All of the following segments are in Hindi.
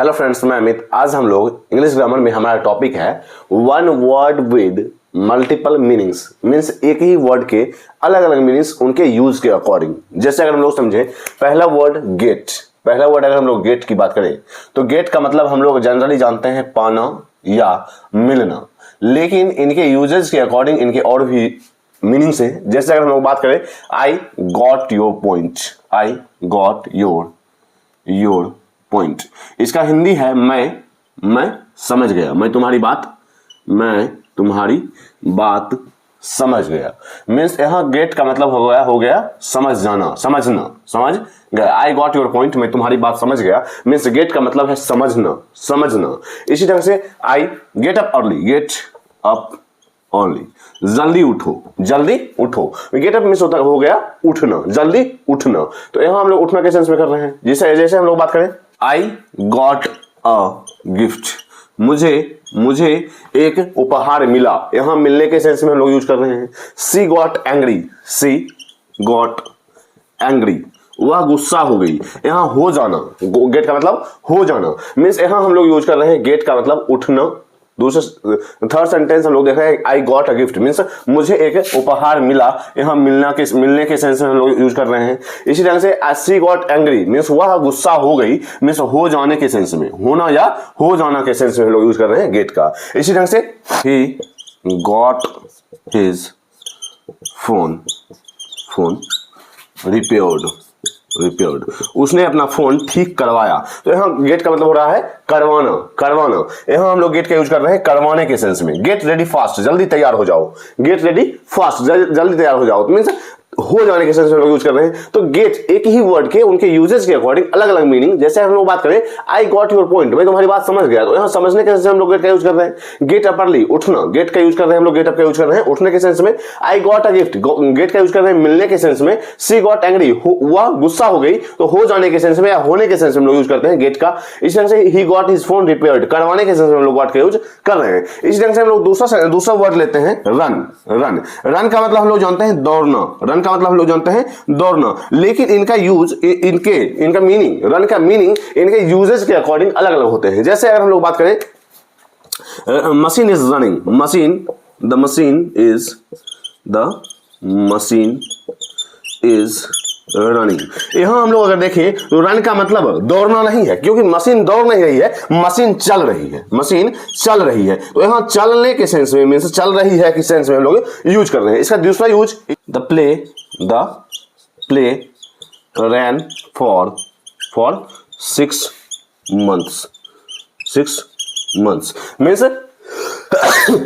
हेलो फ्रेंड्स, मैं अमित। आज हम लोग इंग्लिश ग्रामर में हमारा टॉपिक है one word with multiple meanings. Means एक ही वर्ड के अलग अलग मीनिंग्स उनके यूज के अकॉर्डिंग। जैसे अगर हम लोग समझे पहला वर्ड गेट। पहला वर्ड अगर हम लोग गेट की बात करें तो गेट का मतलब हम लोग जनरली जानते हैं पाना या मिलना, लेकिन इनके यूजेस के अकॉर्डिंग इनके और भी मीनिंग्स है। जैसे अगर हम लोग बात करें I got your point, I got your point, इसका हिंदी है मैं समझ गया, मैं तुम्हारी बात समझ गया। मीन्स यहाँ गेट का मतलब हो गया समझना। समझ गया, आई गॉट योर पॉइंट, मैं तुम्हारी बात समझ गया। मीन्स गेट का मतलब है समझना। इसी तरह से आई गेट अप अर्ली, जल्दी उठो। गेट अप मीन्स हो गया उठना, जल्दी उठना। तो यहाँ हम लोग उठना के सेंस में कर रहे हैं। जैसे हम लोग बात करें आई गॉट अ गिफ्ट, मुझे एक उपहार मिला। यहां मिलने के सेंस में हम लोग यूज कर रहे हैं। सी गॉट एंग्री, वह गुस्सा हो गई। यहां हो जाना, गेट का मतलब हो जाना। मीन्स यहां हम लोग यूज कर रहे हैं गेट का मतलब उठना। दूसरा थर्ड सेंटेंस हम लोग देख रहे हैं आई गॉट अ गिफ्ट, मीन्स मुझे एक उपहार मिला। यहाँ मिलने के सेंस में हम लोग यूज कर रहे हैं। इसी तरह से सी गॉट एंग्री मीन्स वह गुस्सा हो गई, मीन्स हो जाने के सेंस में, होना या हो जाना के सेंस में हम लोग यूज कर रहे हैं गेट का। इसी तरह से he got his phone repaired, उसने अपना फोन ठीक करवाया। तो यहाँ गेट का मतलब हो रहा है करवाना। यहाँ हम लोग गेट का यूज कर रहे हैं करवाने के सेंस में। गेट रेडी फास्ट, जल्दी तैयार हो जाओ। जल्दी तैयार हो जाओ मीन्स हो जाने के सेंस में लोग यूज कर रहे हैं। तो गेट एक ही वर्ड के उनके यूजेस के अकॉर्डिंग अलग अलग मीनिंग। जैसे हम लोग बात करें आई गॉट योर पॉइंट, मैं तुम्हारी बात समझ गया। तो यहाँ समझने के सेंस में हम लोग गेट का यूज कर रहे हैं। गेट अप अर्ली, उठना, गेट का यूज कर रहे हैं हम लोग, गेट अप का यूज कर रहे हैं उठने के सेंस में। आई गॉट अ गिफ्ट, गेट का यूज कर रहे हैं मिलने के सेंस में। सी गॉट एंग्री, वह गुस्सा हो गई। तो हो जाने के सेंस में या होने के सेंस में हम लोग यूज करते हैं गेट का। इस तरह से he got his phone repaired, करवाने के सेंस में हम लोग गॉट का यूज कर रहे हैं। इसी तरह से हम लोग दूसरा वर्ड लेते हैं रन का मतलब हम लोग जानते हैं दौड़ना। दौड़ना, लेकिन इनका यूज इनका मीनिंग, रन का मीनिंग इनके यूजेस के अकॉर्डिंग अलग अलग होते हैं। जैसे अगर हम लोग बात करें machine is running, the machine is running. यहां हम लोग अगर देखें तो रन का मतलब दौड़ना नहीं है, क्योंकि मशीन दौड़ नहीं रही है, मशीन चल रही है। तो यहां चलने के सेंस में मीन्स चल रही है कि सेंस में हम लोग यूज कर रहे हैं। इसका दूसरा use the play ran for 6 months means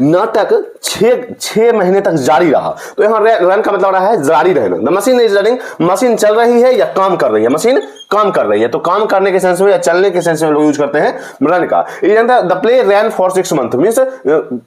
नाटक 6 महीने तक जारी रहा। तो यहाँ रन का मतलब रहा है जारी रहना। The machine is running, machine चल रही है या काम कर रही है, मशीन काम कर रही है। तो काम करने के सेंस में या चलने के सेंस में लोग यूज करते हैं रन का। The play rain for 6 months means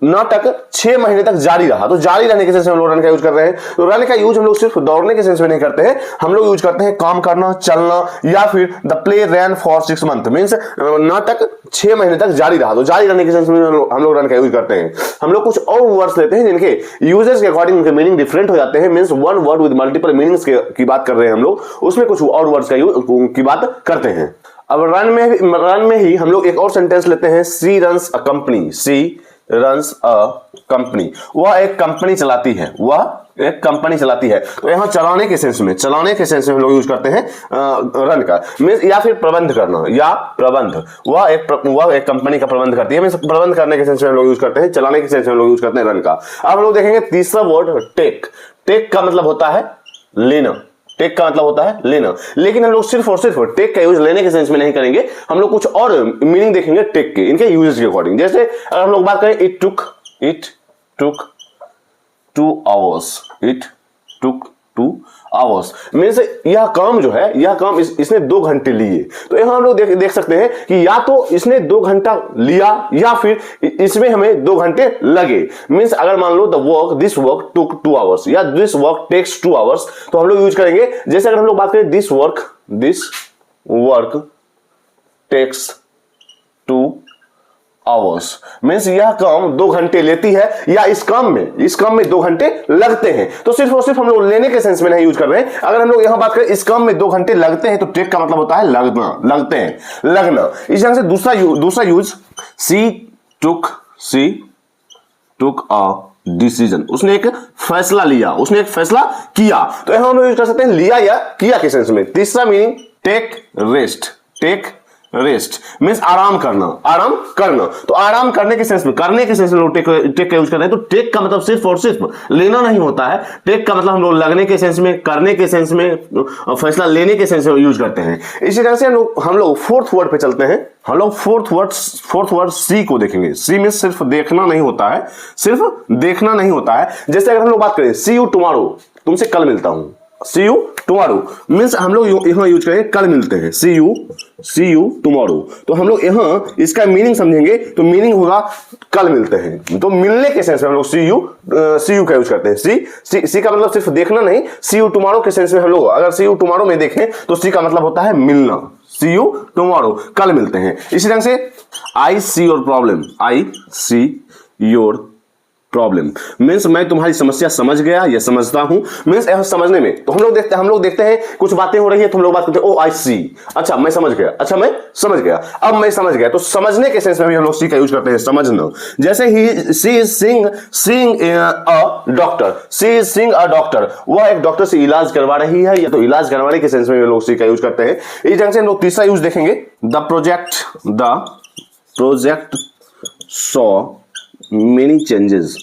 नाटक 6 महीने तक जारी रहा। तो जारी रहने के सेंस में हम लोग रन का यूज कर रहे हैं। तो रन का यूज हम लोग सिर्फ दौड़ने के सेंस में नहीं करते हैं, हम लोग यूज करते हैं काम करना, चलना, या फिर the play rain for 6 months means नाटक 6 महीने तक जारी रहा। तो जारी रहने के सेंस में हम लोग रन का यूज करते हैं। हम लोग कुछ और वर्ड्स लेते हैं जिनके यूजेस के अकॉर्डिंग उनके मीनिंग डिफरेंट हो जाते हैं। Means one word with multiple meanings की बात कर रहे हैं हम लोग, उसमें कुछ और वर्ड्स की बात करते हैं। अब रन में ही हम लोग एक और सेंटेंस लेते हैं सी रन्स अ कंपनी, वह एक कंपनी चलाती है। तो यहां चलाने के सेंस में हम लोग यूज करते हैं रन का। मींस या फिर प्रबंध करना या प्रबंध, वह एक कंपनी का प्रबंध करती है। मींस प्रबंध करने के सेंस में हम लोग यूज करते हैं, चलाने के सेंस में हम लोग यूज करते हैं रन का। अब हम लोग देखेंगे तीसरा वर्ड टेक का मतलब होता है लेना। लेकिन हम लोग सिर्फ और सिर्फ टेक का यूज लेने के सेंस में नहीं करेंगे, हम लोग कुछ और मीनिंग देखेंगे टेक के, इनके यूजेस के अकॉर्डिंग। जैसे अगर हम लोग बात करें इट टुक 2 hours मीन्स यह काम जो है, इसने 2 घंटे लिए। तो यहां हम लोग देख सकते हैं कि या तो इसने 2 घंटा लिया या फिर इसमें हमें 2 घंटे लगे। मीन्स अगर मान लो दिस वर्क टुक 2 hours या दिस वर्क टेक्स 2 hours, तो हम लोग यूज करेंगे। जैसे अगर हम लोग बात करें this work takes 2 hours means यह काम 2 घंटे लेती है, या इस काम में 2 घंटे लगते हैं। तो सिर्फ और सिर्फ हम लोग लेने के सेंस में नहीं यूज कर रहे हैं। अगर हम लोग यहां बात करें इस काम में 2 घंटे लगते हैं, तो टेक का मतलब होता है लगना, लगते हैं, लगना। इस तरह से दूसरा use C took a decision, उसने एक फैसला लिया, उसने एक फैसला किया। तो यहां हम लोग यूज कर सकते हैं लिया या किया के सेंस में। तीसरा मीनिंग टेक रेस्ट मीन्स आराम करना। तो आराम करने के सेंस में, करने के सेंस में लोग टेक का यूज कर रहे हैं। तो टेक का मतलब सिर्फ और सिर्फ लेना नहीं होता है। टेक का मतलब हम लोग लगने के सेंस में, करने के सेंस में, फैसला लेने के सेंस में यूज करते हैं। इसी तरह से हम लोग फोर्थ वर्ड पे चलते हैं। हम लोग फोर्थ वर्ड सी को देखेंगे। सी में सिर्फ देखना नहीं होता है, सिर्फ देखना नहीं होता है। जैसे अगर हम लोग बात करें सी यू टुमारो, तुमसे कल मिलता हूं, सी यू टुमारो मीन्स हम लोग यहां यूज करेंगे कल मिलते हैं, सी यू टुमारो। तो हम लोग यहां इसका मीनिंग समझेंगे तो मीनिंग होगा कल मिलते हैं। तो मिलने के सेंस में हम लोग सी यू का यूज करते हैं। सी का मतलब सिर्फ देखना नहीं, सी यू टुमारो के सेंस में हम लोग अगर सी यू टुमारो में देखें तो सी का मतलब होता है मिलना। सी यू टुमारो, कल मिलते हैं। इसी ढंग से आई सी योर प्रॉब्लम मीन्स मैं तुम्हारी समस्या समझ गया या समझता हूं। मीन्स यहां समझने में तो हम लोग देखते हैं कुछ बातें हो रही है तो हम लोग बात करते हैं ओ आई सी, अच्छा मैं समझ गया, अच्छा मैं समझ गया, अब मैं समझ गया। तो समझने के सेंस में भी हम लोग सी का यूज करते हैं, समझना। जैसे सी इज सीइंग अ डॉक्टर, वह एक डॉक्टर से इलाज करवा रही है, या तो इलाज करवाने के सेंस में हम लोग सी का यूज करते हैं। इस ढंग से हम लोग तीसरा यूज देखेंगे the project saw many changes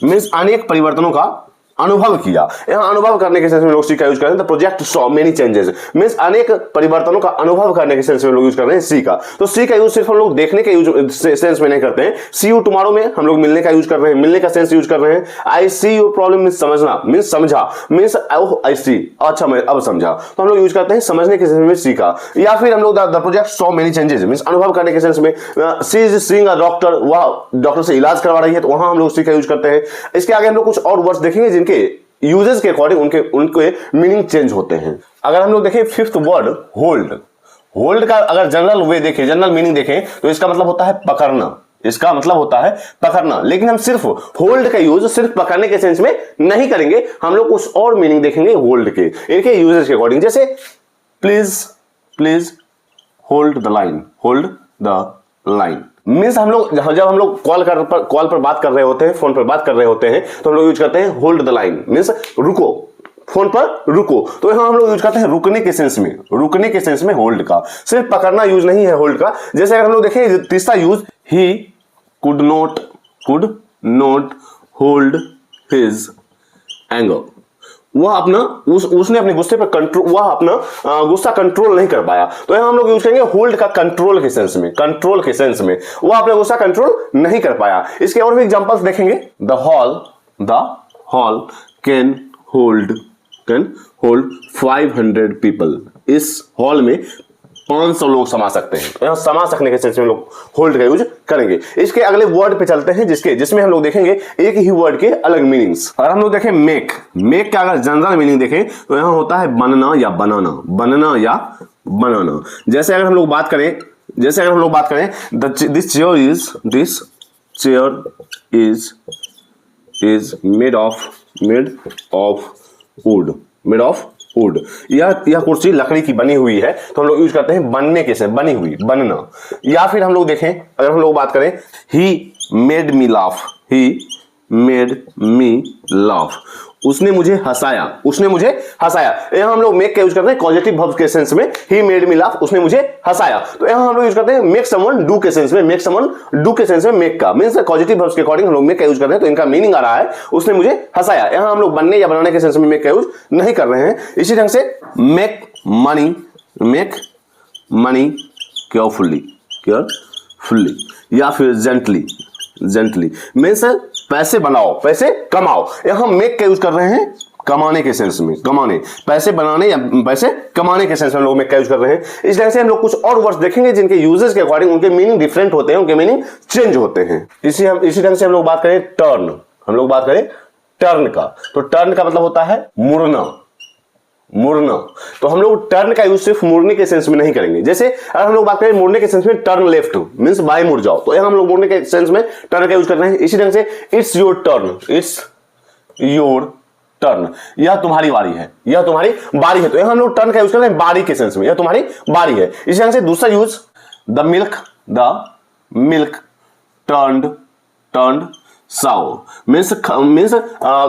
means अनेक परिवर्तनों का अनुभव किया। यहां अनुभव करने के सेंस में लोग सी का यूज कर रहे हैं। The project saw many changes means अनेक परिवर्तनों का अनुभव करने के सेंस में लोग यूज कर रहे हैं सी का। तो सी का यूज सिर्फ हम लोग देखने के यूज सेंस में नहीं करते हैं। सी यू टुमारो में हम लोग मिलने का यूज कर रहे हैं, मिलने का सेंस यूज कर रहे हैं। आई सी योर प्रॉब्लम मीन्स समझना, मीन्स समझा, मीन्स आई सी, अच्छा मैं अब समझा। तो हम लोग यूज करते हैं समझने के सेंस में सी का। या फिर हम लोग the project saw many changes means अनुभव करने के सेंस में सी इज सीइंग अ डॉक्टर, वह डॉक्टर से इलाज करवा रही है, तो वहां हम लोग सी का यूज करते हैं। इसके आगे हम लोग कुछ और वर्ड्स देखेंगे जिनके यूजेस के अकॉर्डिंग उनके मीनिंग चेंज होते हैं। अगर हम लोग देखें फिफ्थ वर्ड होल्ड का अगर जनरल वे देखें, जनरल मीनिंग देखें तो इसका मतलब होता है पकड़ना, इसका मतलब होता है पकड़ना। लेकिन हम सिर्फ होल्ड का यूज सिर्फ पकड़ने के सेंस में नहीं करेंगे, हम लोग कुछ और मीनिंग देखेंगे होल्ड के, इनके यूजेस के अकॉर्डिंग। जैसे please hold the line means हम लोग जब हम लोग कॉल पर बात कर रहे होते हैं, फोन पर बात कर रहे होते हैं, तो हम लोग यूज करते हैं होल्ड द लाइन मीन्स रुको, फोन पर रुको। तो यहां हम लोग यूज करते हैं रुकने के सेंस में होल्ड का, सिर्फ पकड़ना यूज नहीं है होल्ड का। जैसे अगर हम लोग देखें तीसरा use he could not hold his anger, उसने अपने गुस्से पर कंट्रोल, वह अपना गुस्सा कंट्रोल नहीं कर पाया। तो यहां हम लोग यूज करेंगे होल्ड का कंट्रोल के सेंस में, वह अपना गुस्सा कंट्रोल नहीं कर पाया। इसके और भी एग्जांपल्स देखेंगे। The hall can hold 500 people, इस हॉल में 500 लोग समा सकते हैं। यहां समा सकने के सेंस में लोग होल्ड का यूज करेंगे। इसके अगले वर्ड पे चलते हैं जिसमें हम लोग देखेंगे एक ही वर्ड के अलग मीनिंग्स। अगर हम लोग देखें मेक का अगर जनरल मीनिंग देखें तो यहां होता है बनना या बनाना। जैसे अगर हम लोग बात करें this chair is made of would, यह कुर्सी लकड़ी की बनी हुई है। तो हम लोग यूज करते हैं बनने के से, बनी हुई, बनना। या फिर हम लोग देखें, अगर हम लोग बात करें ही मेड मी लाफ, उसने मुझे हंसाया। यहां हम लोग मेक का यूज करते हैं पॉजिटिव वर्ब के सेंस में, ही मेड मी लाफ, उसने मुझे हंसाया। तो यहां हम लोग यूज करते हैं मेक समवन डू के सेंस में, मेक का मींस पॉजिटिव वर्ब्स के अकॉर्डिंग हम लोग मेक का यूज कर रहे हैं। तो इनका मीनिंग आ रहा है उसने मुझे हंसाया। यहां हम लोग बनने या बनाने के सेंस में मेक का यूज नहीं कर रहे हैं। इसी ढंग से मेक मनी केयरफुली या फिर जेंटली मींस पैसे बनाओ, पैसे कमाओ। यहां मेक का यूज कर रहे हैं कमाने के सेंस में, पैसे बनाने या पैसे कमाने के सेंस में लोग मेक का यूज कर रहे हैं। इस तरह से हम लोग कुछ और वर्ड्स देखेंगे जिनके यूजेस के अकॉर्डिंग उनके मीनिंग डिफरेंट होते हैं, उनके मीनिंग चेंज होते हैं। इसी ढंग से हम लोग बात करें टर्न का। तो टर्न का मतलब होता है मुड़ना, मुड़ना। तो हम लोग टर्न का यूज सिर्फ मुड़ने के सेंस में नहीं करेंगे। जैसे अगर हम लोग बात करें मुड़ने के सेंस में, टर्न लेफ्ट मींस बाएं मुड़ जाओ, तो यहां हम लोग मुड़ने के सेंस में टर्न का यूज कर रहे हैं। इसी ढंग से it's your turn, it's your turn, यह तुम्हारी बारी है, यह तुम्हारी बारी है। तो यहां हम लोग टर्न का यूज कर रहे हैं बारी के सेंस में, यह तुम्हारी बारी है। इसी ढंग से दूसरा use the milk turned साउर means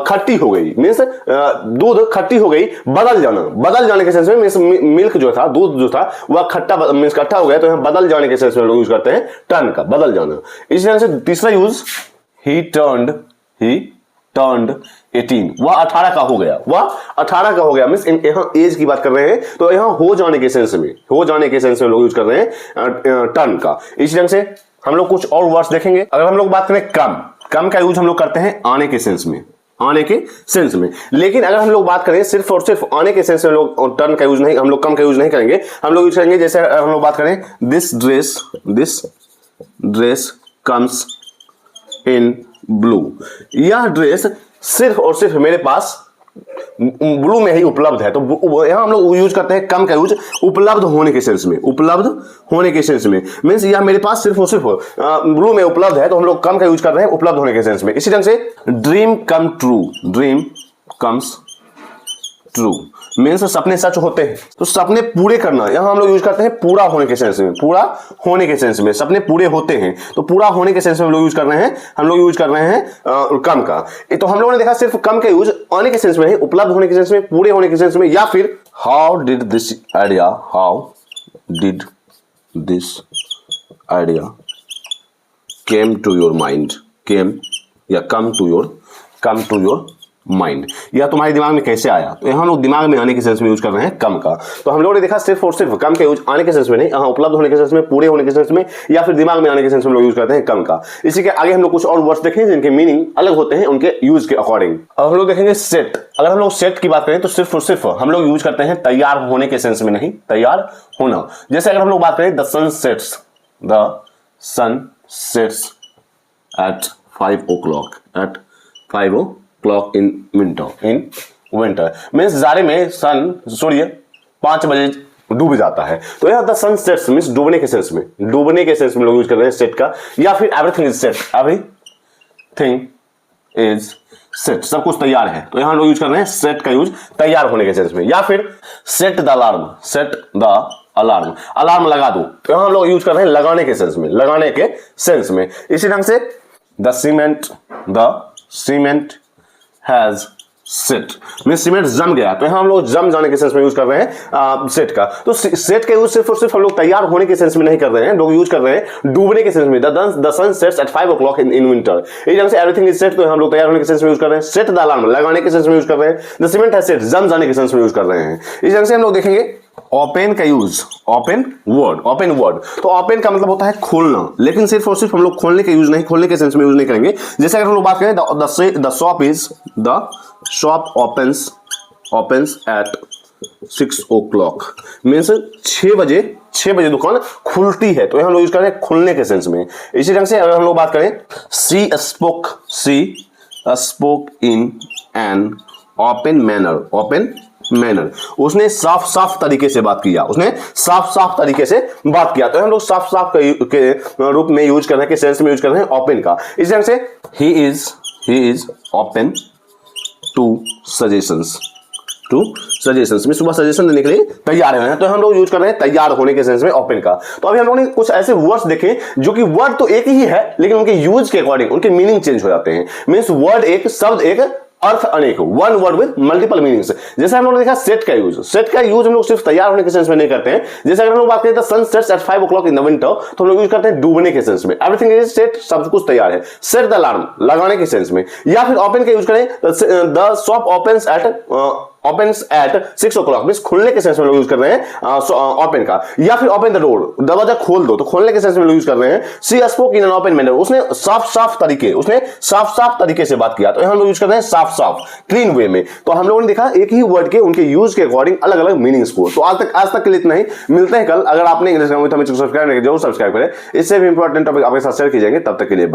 खट्टी हो गई, मीन्स दूध खट्टी हो गई, बदल जाने के सेंस में, मीन्स मिल्क जो था, दूध जो था वह खट्टा मीन्स खट्टा हो गया, तो यहां बदल जाने के सेंस में लोग यूज करते हैं टर्न का, बदल जाना। इसी तरह से तीसरा यूज ही टर्न्ड 18, वह 18 का हो गया, मीन्स यहां एज की बात कर रहे हैं, तो यहां हो जाने के सेंस में लोग यूज कर रहे हैं टर्न का। इसी ढंग से हम लोग कुछ और वर्ड्स देखेंगे। अगर हम लोग बात करें कम का यूज हम लोग करते हैं आने के सेंस में, लेकिन अगर हम लोग बात करें सिर्फ और सिर्फ आने के सेंस में, लोग टर्न का यूज नहीं, हम लोग कम का यूज नहीं करेंगे, हम लोग यूज करेंगे। जैसे हम लोग बात करें this dress comes in blue, यह ड्रेस सिर्फ और सिर्फ मेरे पास ब्लू में ही उपलब्ध है, तो यहां हम लोग यूज करते हैं कम का यूज उपलब्ध होने के सेंस में, मींस यह मेरे पास सिर्फ और सिर्फ ब्लू में उपलब्ध है, तो हम लोग कम का यूज कर रहे हैं उपलब्ध होने के सेंस में। इसी ढंग से ड्रीम कम्स ट्रू मीन्स सपने सच होते हैं, तो सपने पूरे करना, यहां हम लोग यूज करते हैं पूरा होने के सेंस में, सपने पूरे होते हैं, तो पूरा होने के सेंस में हम लोग यूज कर रहे हैं कम का। तो हम लोगों ने देखा सिर्फ कम का यूज आने के सेंस में नहीं, उपलब्ध होने के सेंस में, पूरे होने के सेंस में, या फिर how did this idea came to your mind, come to your mind, यह तुम्हारे दिमाग में कैसे आया, तो यहां लोग दिमाग में आने के सेंस में यूज कर रहे हैं कम का। तो हम लोगों ने देखा सिर्फ और सिर्फ कम का यूज आने के सेंस में नहीं, यहां उपलब्ध होने के सेंस में, पूरे होने के सेंस में, या फिर दिमाग में आने के सेंस में लोग यूज करते हैं कम का। इसी के आगे हम लोग कुछ और वर्ड्स देखेंगे जिनके मीनिंग अलग होते हैं उनके यूज के अकॉर्डिंग। अब हम लोग देखेंगे सेट। अगर हम लोग सेट की बात करें तो सिर्फ और सिर्फ हम लोग यूज करते हैं तैयार होने के सेंस में नहीं, तैयार होना। जैसे अगर हम लोग बात करें the sun sets at 5 o'clock in winter means जाड़े में सूर्य 5 बजे डूब जाता है, तो यह द सन सेट्स मीन्स डूबने के सेंस में लोग यूज कर रहे हैं सेट का। या फिर एवरीथिंग इज सेट, सब कुछ तैयार है, तो यहां लोग यूज कर रहे हैं सेट का यूज तैयार होने के सेंस में। या फिर सेट द अलार्म लगा दो, तो यहां लोग यूज कर रहे हैं लगाने के सेंस में। इसी ढंग से the cement has set mean cement जम गया, तो यहां हम लोग जम जाने के सेंस में यूज कर रहे हैं सेट का। तो सेट का यूज सिर्फ और सिर्फ हम लोग तैयार होने के सेंस में नहीं कर रहे हैं, लोग यूज कर रहे हैं डूबने के सेंस में। The sun sets at 5 o'clock in winter, इस ढंग से एवरीथिंग इज सेट, तो हम लोग तैयार होने के सेंस में यूज कर रहे हैं। सेट द अलार्म लगाने के सेंस में यूज कर रहे हैं। द सीमेंट हैज सेट जम जाने के सेंस में यूज कर रहे हैं। इस ढंग से हम लोग देखेंगे ओपन का यूज, ओपन वर्ड। तो ओपन का मतलब होता है खोलना, लेकिन सिर्फ और सिर्फ हम लोग खोलने के यूज नहीं, खोलने के सेंस में यूज नहीं करेंगे। जैसे अगर हम लोग बात करें the shop opens at 6 o'clock means 6 बजे दुकान खुलती है, तो हम लोग यूज कर रहे हैं खुलने के सेंस में। इसी ढंग से अगर हम लोग बात करें she spoke in an open manner, उसने साफ तरीके से बात किया, तो हम लोग साफ के रूप में यूज कर रहे हैं, के सेंस में यूज कर रहे हैं ओपन का। इस ढंग से he is open to suggestions में सुबह सजेशन देने के लिए तैयार है, तो हम लोग यूज कर रहे हैं तैयार होने के सेंस में ओपन का। तो अभी हम लोगों ने कुछ ऐसे वर्ड्स देखे जो कि वर्ड तो एक ही है, लेकिन उनके यूज के अकॉर्डिंग उनके मीनिंग चेंज हो जाते हैं। मींस वर्ड एक, शब्द एक, अर्थ अनेक, one word with multiple meanings. जैसे हम लोगों ने देखा सेट का यूज हम लोग सिर्फ तैयार होने के सेंस में नहीं करते हैं। जैसे अगर हम लोग बात करें the sun sets at 5 o'clock in the winter, तो हम लोग यूज करते हैं डूबने के सेंस में। एवरीथिंग इज सेट, सब कुछ तैयार है। सेट द अलार्म लगाने के सेंस में। या फिर ओपन का यूज करें the shop opens at 6 o'clock means खुलने के सेंस में लोग यूज कर रहे हैं ओपन का। या फिर ओपन द डोर, दरवाजा खोल दो, तो खोलने के सेंस में लोग यूज कर रहे हैं। She spoke in an open manner, उसने साफ तरीके से बात किया, तो हम लोग यूज कर रहे हैं साफ क्लीन वे में। तो हम लोगों ने देखा एक ही वर्ड के उनके यूज के अकॉर्डिंग अलग अलग मीनिंग्स को। तो आज तक के लिए इतना ही, मिलते हैं कल। अगर आपने इंग्लिश सब्सक्राइब नहीं किया जरूर सब्सक्राइब करें, इससे भी इंपॉर्टेंट टॉपिक आपके साथ शेयर किए जाएंगे। तब तक के लिए बाय।